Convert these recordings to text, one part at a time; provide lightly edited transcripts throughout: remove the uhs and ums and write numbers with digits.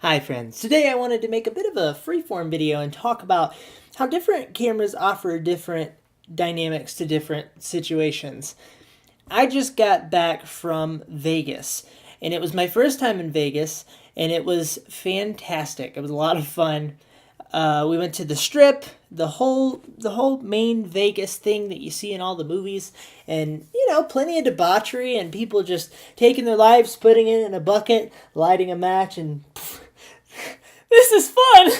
Hi friends, today I wanted to make a bit of a freeform video and talk about how different cameras offer different dynamics to different situations. I just got back from Vegas and it was my first time in Vegas and it was fantastic. It was a lot of fun. We went to the Strip, the whole main Vegas thing that you see in all the movies, and plenty of debauchery and people just taking their lives, putting it in a bucket, lighting a match, and this is fun.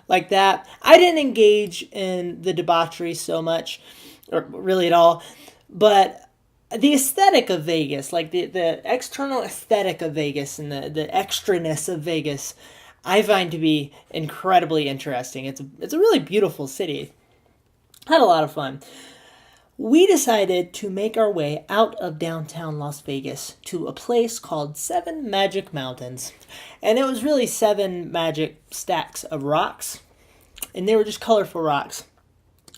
Like that. I didn't engage in the debauchery so much, or really at all, but the aesthetic of Vegas, like the external aesthetic of Vegas and the extraness of Vegas, I find to be incredibly interesting. It's a really beautiful city. Had a lot of fun. We decided to make our way out of downtown Las Vegas to a place called Seven Magic Mountains. And it was really seven magic stacks of rocks. And they were just colorful rocks.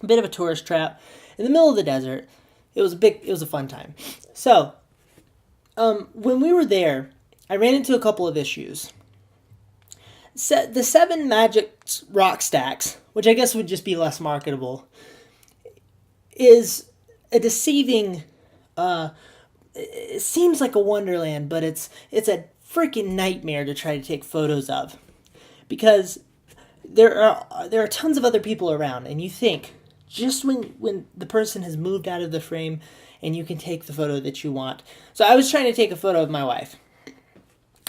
A bit of a tourist trap in the middle of the desert. It was a fun time. So, when we were there, I ran into a couple of issues. The seven magic rock stacks, which I guess would just be less marketable, is a deceiving. It seems like a wonderland, but it's a freaking nightmare to try to take photos of, because there are tons of other people around, and you think just when the person has moved out of the frame, and you can take the photo that you want. So I was trying to take a photo of my wife,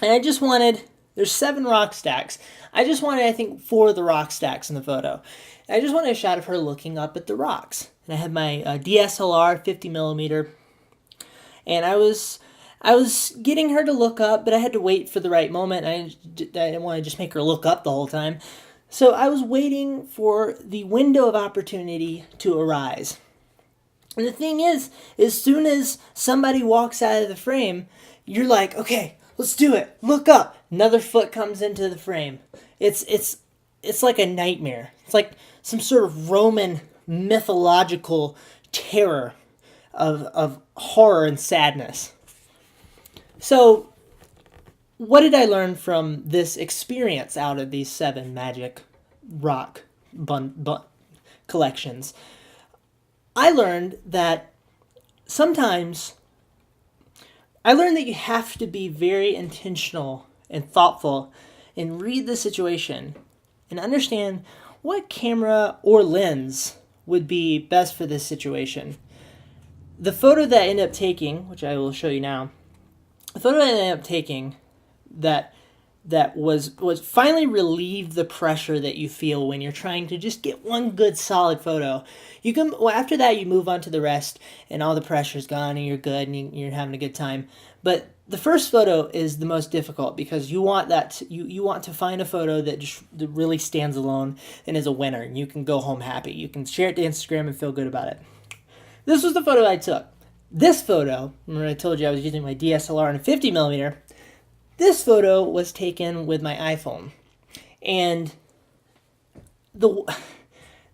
and I just wanted. There's seven rock stacks. I just wanted, I think, four of the rock stacks in the photo. I just wanted a shot of her looking up at the rocks. And I had my DSLR 50 millimeter, and I was getting her to look up, but I had to wait for the right moment. I didn't want to just make her look up the whole time. So I was waiting for the window of opportunity to arise. And the thing is, as soon as somebody walks out of the frame, you're like, okay, let's do it. Look up. Another foot comes into the frame. It's like a nightmare. It's like some sort of Roman mythological terror of horror and sadness. So, what did I learn from this experience out of these seven magic rock collections? I learned that you have to be very intentional and thoughtful and read the situation and understand what camera or lens would be best for this situation. The photo that I ended up taking, which I will show you now, the photo I ended up taking that was finally relieved the pressure that you feel when you're trying to just get one good solid photo. After that you move on to the rest and all the pressure's gone and you're good and you're having a good time. But the first photo is the most difficult, because you want you want to find a photo that really stands alone and is a winner, and you can go home happy. You can share it to Instagram and feel good about it. This was the photo I took. This photo, remember I told you I was using my DSLR and a 50 millimeter. This photo was taken with my iPhone. And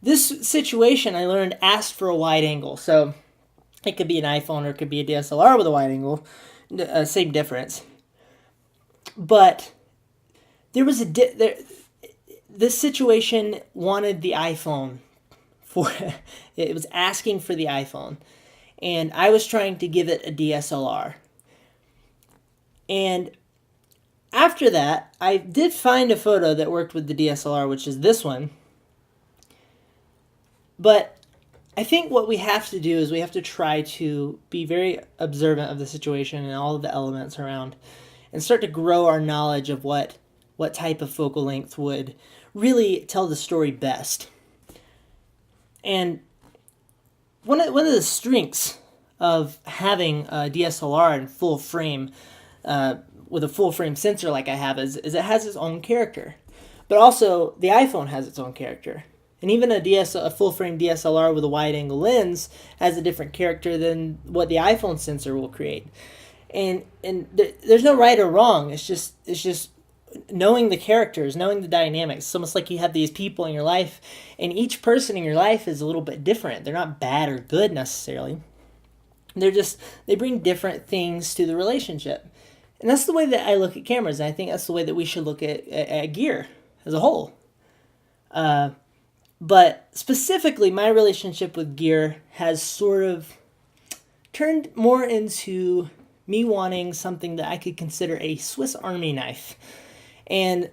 this situation, I learned, asked for a wide angle. So it could be an iPhone or it could be a DSLR with a wide angle. Same difference. But there was this situation wanted the iPhone it was asking for the iPhone. And I was trying to give it a DSLR. And after that, I did find a photo that worked with the DSLR, which is this one. But I think what we have to do is we have to try to be very observant of the situation and all of the elements around, and start to grow our knowledge of what type of focal length would really tell the story best. And one of the strengths of having a DSLR in full frame, with a full frame sensor like I have, is it has its own character. But also, the iPhone has its own character. And even a full frame DSLR with a wide angle lens has a different character than what the iPhone sensor will create. And there's no right or wrong. It's just knowing the characters, knowing the dynamics. It's almost like you have these people in your life, and each person in your life is a little bit different. They're not bad or good necessarily. They bring different things to the relationship. And that's the way that I look at cameras. And I think that's the way that we should look at gear as a whole. But specifically, my relationship with gear has sort of turned more into me wanting something that I could consider a Swiss Army knife. And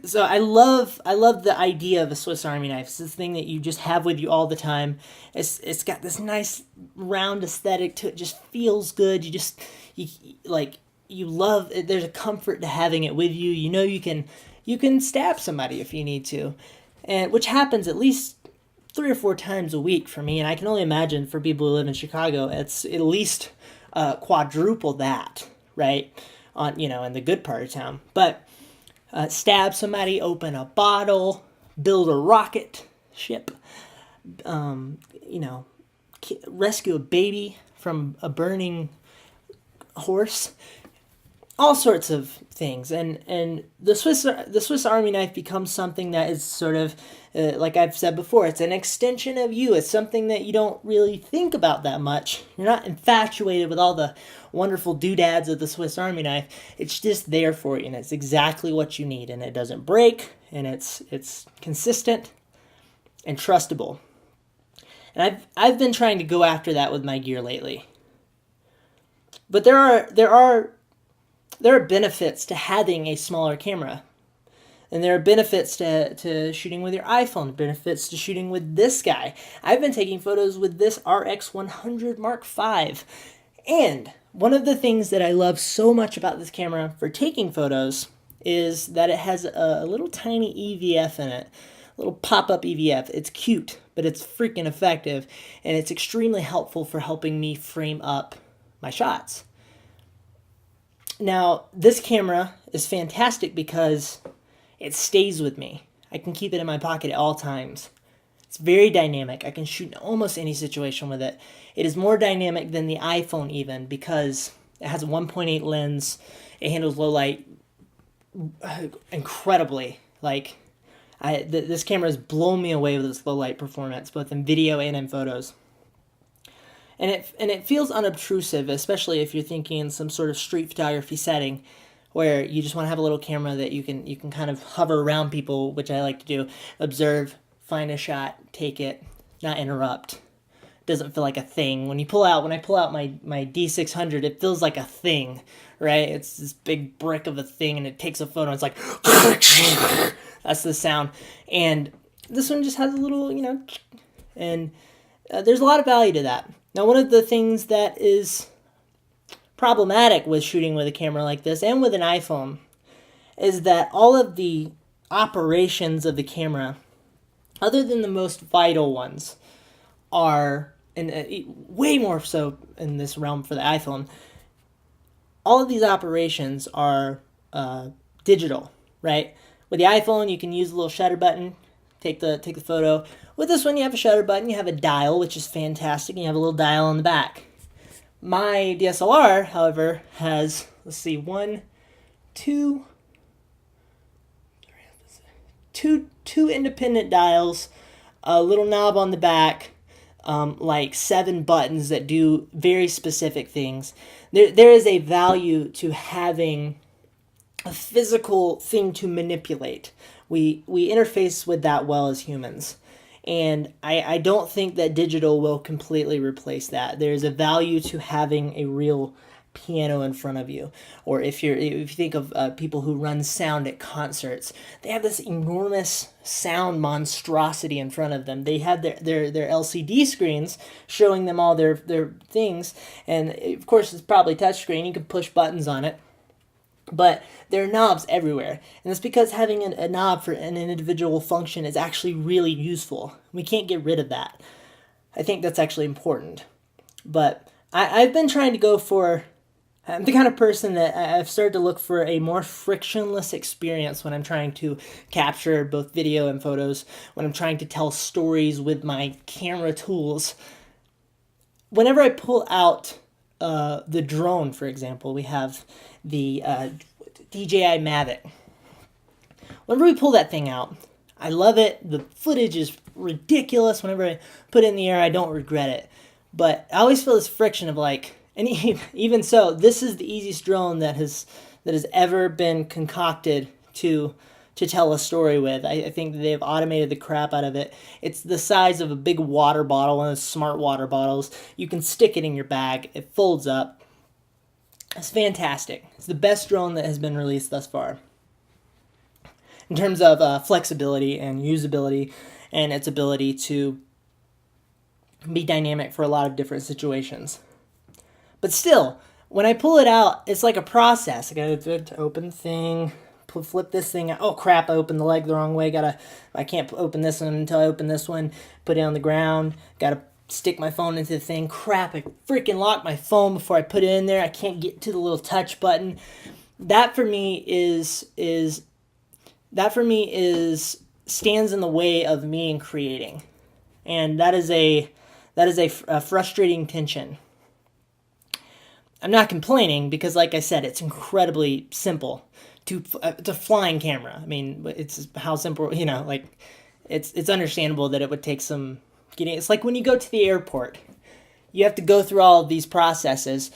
so I love the idea of a Swiss Army knife. It's this thing that you just have with you all the time. It's got this nice round aesthetic to it. Just feels good. You love it. There's a comfort to having it with you. You know you can stab somebody if you need to, and which happens at least 3 or 4 times a week for me. And I can only imagine for people who live in Chicago, it's at least quadruple that, right? In the good part of town, but. Stab somebody, open a bottle, build a rocket ship, rescue a baby from a burning horse, all sorts of things. And the Swiss Army knife becomes something that is sort of, like I've said before, it's an extension of you. It's something that you don't really think about that much. You're not infatuated with all the wonderful doodads of the Swiss Army knife. It's just there for you, and it's exactly what you need, and it doesn't break, and it's consistent and trustable. And I've been trying to go after that with my gear lately. But there are benefits to having a smaller camera. And there are benefits to shooting with your iPhone, benefits to shooting with this guy. I've been taking photos with this RX100 Mark V. And one of the things that I love so much about this camera for taking photos is that it has a little tiny EVF in it, a little pop-up EVF. It's cute, but it's freaking effective, and it's extremely helpful for helping me frame up my shots. Now, this camera is fantastic because it stays with me. I can keep it in my pocket at all times. It's very dynamic. I can shoot in almost any situation with it. It is more dynamic than the iPhone even because it has a 1.8 lens. It handles low light incredibly. This camera has blown me away with its low light performance, both in video and in photos. And it feels unobtrusive, especially if you're thinking in some sort of street photography setting where you just want to have a little camera that you can kind of hover around people, which I like to do, observe, find a shot, take it, not interrupt. It doesn't feel like a thing. When I pull out my D600, it feels like a thing, right? It's this big brick of a thing, and it takes a photo, and it's like, that's the sound. And this one just has a little, and there's a lot of value to that. Now, one of the things that is problematic with shooting with a camera like this and with an iPhone is that all of the operations of the camera, other than the most vital ones, are, and way more so in this realm for the iPhone, all of these operations are digital, right? With the iPhone, you can use the little shutter button, take the photo. With this one, you have a shutter button, you have a dial, which is fantastic, and you have a little dial on the back. My DSLR, however, has, two independent dials, a little knob on the back, 7 buttons that do very specific things. There is a value to having a physical thing to manipulate. We interface with that well as humans. And I don't think that digital will completely replace that. There's a value to having a real piano in front of you. Or if you think of people who run sound at concerts, they have this enormous sound monstrosity in front of them. They have their LCD screens showing them all their things. And of course, it's probably touchscreen. You can push buttons on it. But there are knobs everywhere. And that's because having a knob for an individual function is actually really useful. We can't get rid of that. I think that's actually important. But I've been trying to go for, I'm the kind of person that I've started to look for a more frictionless experience when I'm trying to capture both video and photos, when I'm trying to tell stories with my camera tools. Whenever I pull out the drone, for example, we have the DJI Mavic. Whenever we pull that thing out, I love it. The footage is ridiculous. Whenever I put it in the air, I don't regret it. But I always feel this friction of And even so, this is the easiest drone that has ever been concocted to tell a story with. I think they've automated the crap out of it. It's the size of a big water bottle, one of those smart water bottles. You can stick it in your bag. It folds up. It's fantastic. It's the best drone that has been released thus far in terms of flexibility and usability and its ability to be dynamic for a lot of different situations. But still, when I pull it out, it's like a process. I gotta open the thing, flip this thing out. Oh crap, I opened the leg the wrong way. I can't open this one until I open this one. Put it on the ground. Gotta stick my phone into the thing. Crap, I freaking locked my phone before I put it in there. I can't get to the little touch button. That for me stands in the way of me and creating. And that is a frustrating tension. I'm not complaining because, like I said, it's incredibly simple. It's a flying camera. I mean, it's how simple, like it's understandable that it would take some getting. It's like when you go to the airport, you have to go through all of these processes,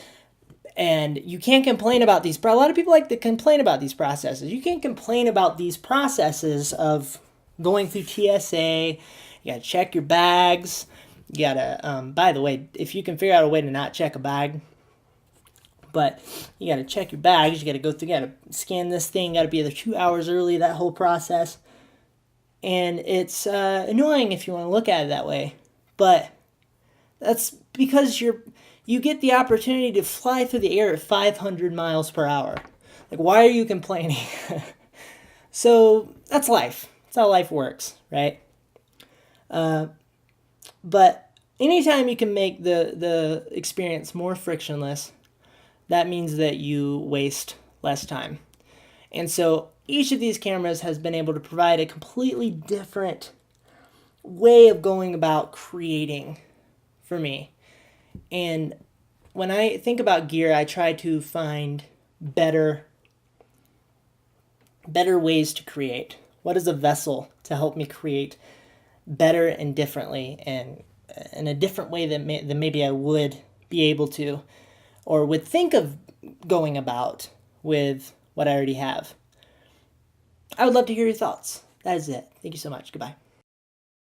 and you can't complain about these. A lot of people like to complain about these processes. You can't complain about these processes of going through TSA. You gotta check your bags. You gotta. By the way, if you can figure out a way to not check a bag. But you got to check your bags. You got to go through. You got to scan this thing. Got to be there 2 hours early. That whole process, and it's annoying if you want to look at it that way. But that's because you get the opportunity to fly through the air at 500 miles per hour. Like, why are you complaining? So that's life. That's how life works, right? But anytime you can make the experience more frictionless, that means that you waste less time. And so each of these cameras has been able to provide a completely different way of going about creating for me. And when I think about gear, I try to find better ways to create. What is a vessel to help me create better and differently, and in a different way than maybe I would be able to or would think of going about with what I already have? I would love to hear your thoughts. That is it. Thank you so much. Goodbye.